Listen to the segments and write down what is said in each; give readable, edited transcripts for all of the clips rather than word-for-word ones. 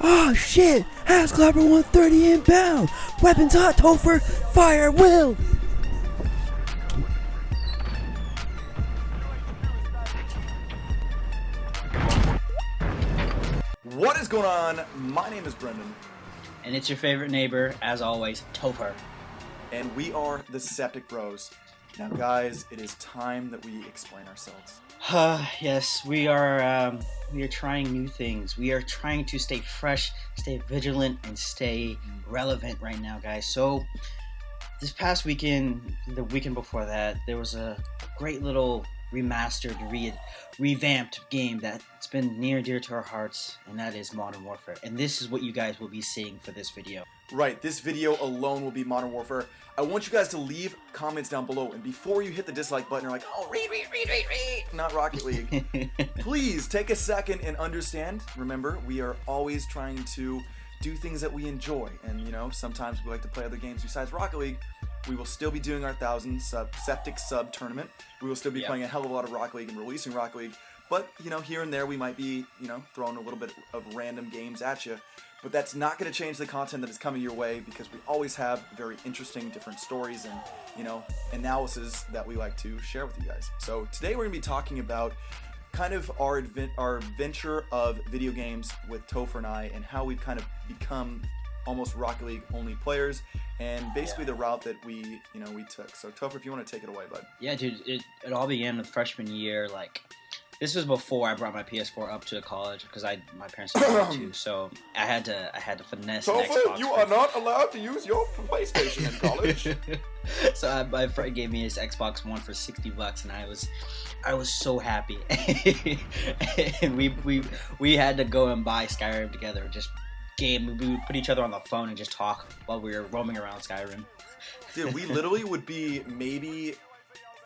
Oh shit! House Clobber 130 inbound! Weapons hot, Toefur! Fire at will! What is going on? My name is Brendan. And it's your favorite neighbor, as always, Toefur. And we are the Septic Bros. Now guys, it is time that we explain ourselves. Yes, we are trying new things. We are trying to stay fresh, stay vigilant, and stay relevant right now, guys. So, this past weekend, the weekend before that, there was a great little remastered, revamped game that's been near and dear to our hearts, and that is Modern Warfare. And this is what you guys will be seeing for this video. Right, this video alone will be Modern Warfare. I want you guys to leave comments down below, and before you hit the dislike button, you're like, oh, read, not Rocket League. Please take a second and understand. Remember, we are always trying to do things that we enjoy, and you know, sometimes we like to play other games besides Rocket League. We will still be doing our 1,000 Septic Sub tournament. We will still be playing a hell of a lot of Rocket League and releasing Rocket League. But, you know, here and there we might be, you know, throwing a little bit of random games at you. But that's not going to change the content that is coming your way, because we always have very interesting different stories and, you know, analysis that we like to share with you guys. So today we're going to be talking about kind of our adventure of video games with Toefur and I, and how we've kind of become almost Rocket League only players, and basically the route that we took. So Toefur, if you want to take it away, bud. Yeah, dude, it all began with freshman year. Like, this was before I brought my PS4 up to college, because my parents didn't want to, so I had to finesse an Xbox. Toefur, you are not allowed to use your PlayStation in college. So my friend gave me his Xbox One for $60, and I was so happy. And we had to go and buy Skyrim together. Just game. We would put each other on the phone and just talk while we were roaming around Skyrim. Dude, we literally would be maybe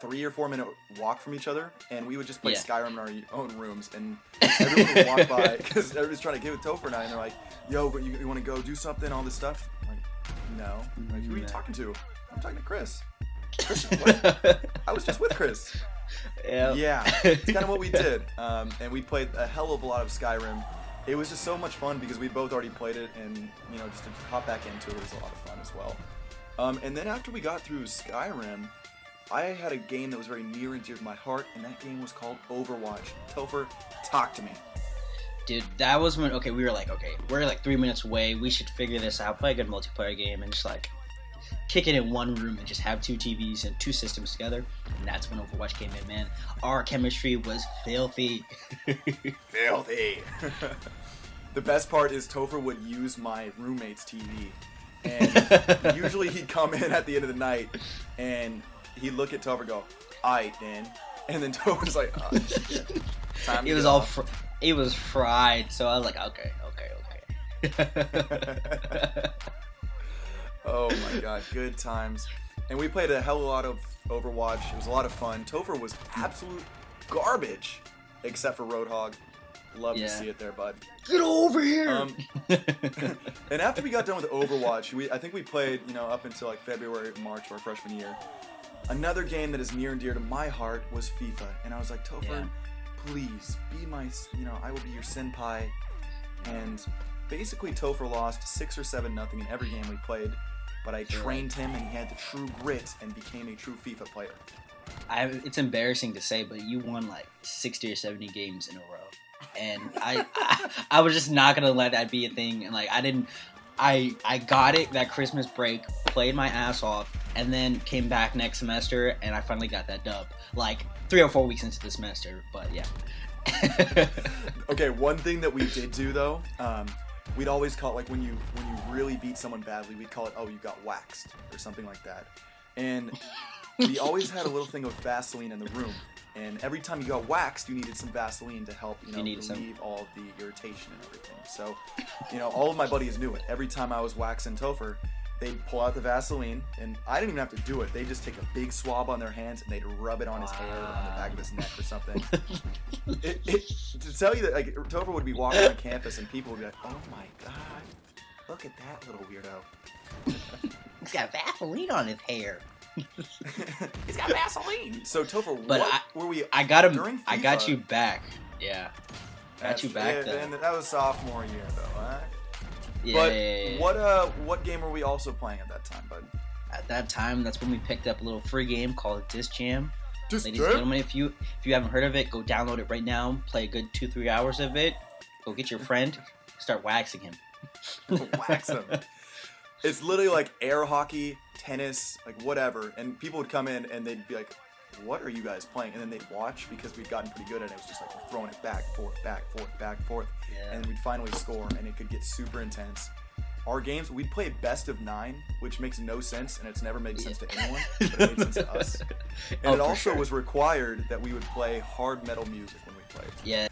3 or 4 minute walk from each other, and we would just play Skyrim in our own rooms, and everyone would walk by because everybody's trying to get with Toefur and I, and they're like, yo, but you want to go do something, all this stuff? I'm like, no. I'm like, who are you talking to? I'm talking to Chris. Chris, what? I was just with Chris. Yeah, it's kind of what we did. And we played a hell of a lot of Skyrim. It was just so much fun because we both already played it, and you know, just to hop back into it was a lot of fun as well. And then after we got through Skyrim, I had a game that was very near and dear to my heart, and that game was called Overwatch. Toefur, talk to me. Dude, that was when, we were like, we're like 3 minutes away, we should figure this out, play a good multiplayer game, and just like kick it in one room and just have 2 TVs and 2 systems together. And that's when Overwatch came in, man. Our chemistry was filthy. Filthy. The best part is Toefur would use my roommate's TV, and usually he'd come in at the end of the night, and he'd look at Toefur and go, "Aight, then," and then Toefur's like, "Oh, shit. Time to go." It was fried, so I was like, okay. Oh my god, good times. And we played a hell of a lot of Overwatch. It was a lot of fun. Toefur was absolute garbage, except for Roadhog. Love to see it there, bud. Get over here! And after we got done with Overwatch, I think we played, you know, up until like February, March of our freshman year. Another game that is near and dear to my heart was FIFA. And I was like, Toefur, please be my, you know, I will be your senpai. And basically Toefur lost 6 or 7-0 in every game we played. But I trained him, and he had the true grit and became a true FIFA player. It's embarrassing to say, but you won like 60 or 70 games in a row. And I was just not gonna let that be a thing. And like, I got it that Christmas break, played my ass off, and then came back next semester, and I finally got that dub. Like 3 or 4 weeks into the semester, but yeah. Okay, one thing that we did do though, we'd always call it, like, when you really beat someone badly, we'd call it, oh, you got waxed, or something like that. And we always had a little thing of Vaseline in the room. And every time you got waxed, you needed some Vaseline to help, you know, relieve all of the irritation and everything. So, you know, all of my buddies knew it. Every time I was waxing Toefur, they'd pull out the Vaseline, and I didn't even have to do it. They'd just take a big swab on their hands, and they'd rub it on his hair, on the back of his neck or something. To tell you that, like, Toefur would be walking on campus, and people would be like, oh my god, look at that little weirdo. He's got Vaseline on his hair. He's got Vaseline. So Toefur, were we? I got him. During FIFA, I got you back. Yeah, got you back. And that was sophomore year, though. Huh? Yeah, But yeah. what game were we also playing at that time, bud? At that time, that's when we picked up a little free game called Disc Jam. Disc Ladies and Jam? gentlemen, if you haven't heard of it, go download it right now. Play a good 2-3 hours of it. Go get your friend, start waxing him. Wax him. It's literally like air hockey, tennis, like whatever. And people would come in and they'd be like, "What are you guys playing?" And then they'd watch because we'd gotten pretty good at it. It was just like we're throwing it back, forth, back, forth, back, forth. Yeah. And we'd finally score, and it could get super intense. Our games, we'd play best of 9, which makes no sense, and it's never made sense to anyone, but it made sense to us. And it also was required that we would play hard metal music when we played. Yeah.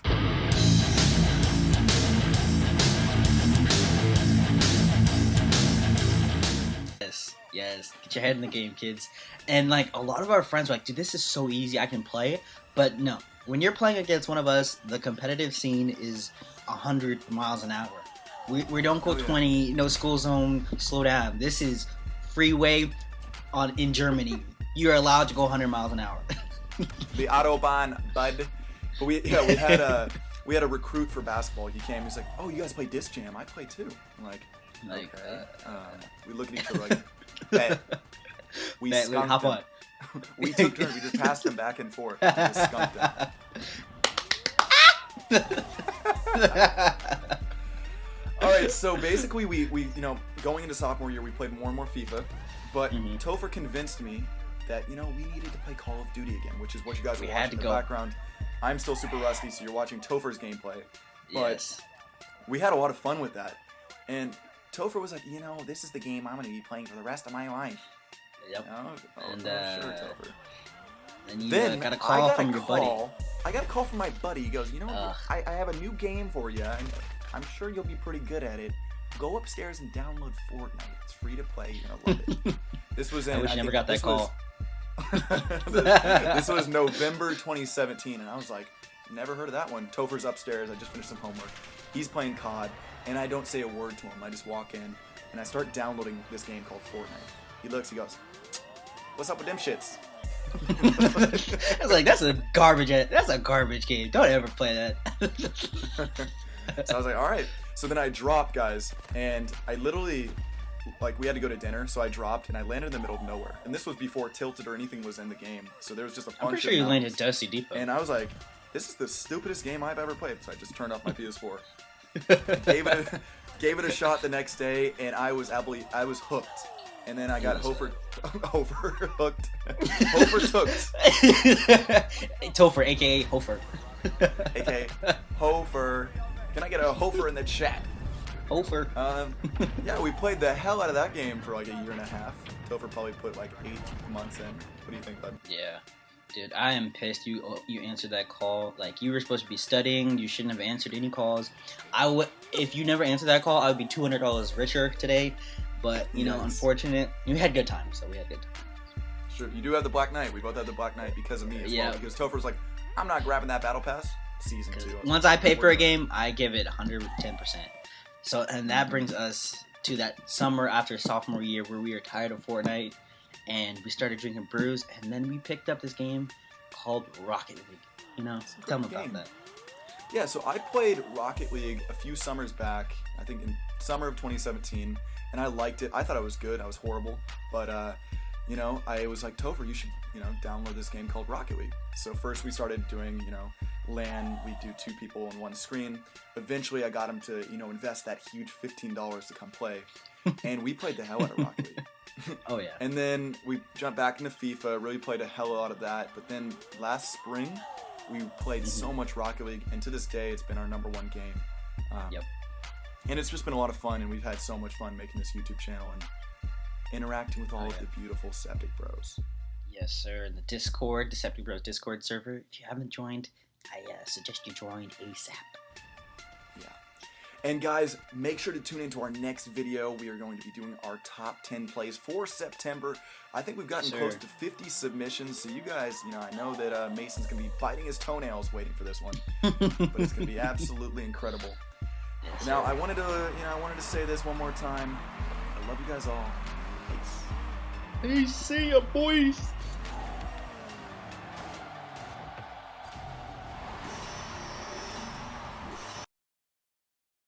Yes. Get your head in the game, kids. And like a lot of our friends were like, dude, this is so easy, I can play. But no, when you're playing against one of us, the competitive scene is 100 miles an hour. We don't go 20, no school zone, slow down. This is freeway in Germany. You're allowed to go 100 miles an hour. The Autobahn, bud. But we had a recruit for basketball. He came. He's like, "Oh, you guys play Disc Jam? I play too." I'm like, okay. We look at each other like, bet. We skunked hop him. on. We took turns. We just passed them back and forth. We just skunked them. All right, so basically we going into sophomore year, we played more and more FIFA, but Toefur convinced me that we needed to play Call of Duty again, which is what you guys were watching in the background. I'm still super rusty, so you're watching Toefur's gameplay. But we had a lot of fun with that, and Toefur was like, this is the game I'm going to be playing for the rest of my life. Yep. Sure, Toefur. And you got a call from your buddy. I got a call from my buddy. He goes, I have a new game for you. I'm sure you'll be pretty good at it. Go upstairs and download Fortnite. It's free to play. You're gonna love it. This was in. I wish I never got that call. This was November 2017, and I was like, never heard of that one. Toefur's upstairs. I just finished some homework. He's playing COD, and I don't say a word to him. I just walk in, and I start downloading this game called Fortnite. He looks. He goes, "What's up with them shits?" I was like, that's a garbage game. Don't ever play that. So I was like, all right. So then I dropped, guys, and I literally, we had to go to dinner, so I dropped, and I landed in the middle of nowhere. And this was before Tilted or anything was in the game, so there was just a bunch of I'm pretty sure you landed Dusty Depot. And I was like, this is the stupidest game I've ever played. So I just turned off my PS4. gave it a shot the next day, and I was hooked. And then I got hooked. Hofer tooked. Toefur, aka Hofer. AKA Hofer. Can I get a Hofer in the chat? Hofer. Yeah, we played the hell out of that game for like a year and a half. Toefur probably put like 8 months in. What do you think, bud? Yeah. Dude, I am pissed you answered that call. Like, you were supposed to be studying. You shouldn't have answered any calls. If you never answered that call, I would be $200 richer today. But, unfortunate. We had good times, so we had good times. Sure, you do have the Black Knight. We both have the Black Knight because of me as well. Because Toefur's like, I'm not grabbing that battle pass. Season 2. Once I pay for a game, I give it 110%. So, and that brings us to that summer after sophomore year where we were tired of Fortnite and we started drinking brews, and then we picked up this game called Rocket League. Tell me about that. Yeah, so I played Rocket League a few summers back, I think in summer of 2017, and I liked it. I thought it was good. I was horrible, but I was like, Toefur, you should download this game called Rocket League. So first we started doing LAN. We do 2 people on one screen. Eventually I got him to invest that huge $15 to come play, and we played the hell out of Rocket League. Oh yeah. And then we jumped back into FIFA, really played a hell out of that. But then last spring we played so much Rocket League, and to this day it's been our #1 game. Yep. And it's just been a lot of fun, and we've had so much fun making this YouTube channel and interacting with all of the beautiful Septic Bros. Yes, sir. In the Discord, the Septic Bros Discord server. If you haven't joined, I suggest you join ASAP. Yeah. And guys, make sure to tune into our next video. We are going to be doing our top 10 plays for September. I think we've gotten close to 50 submissions, so you guys, I know that Mason's going to be biting his toenails waiting for this one, but it's going to be absolutely incredible. Yes, now, I wanted to say this one more time. I love you guys all. Peace. Peace. See ya, boys.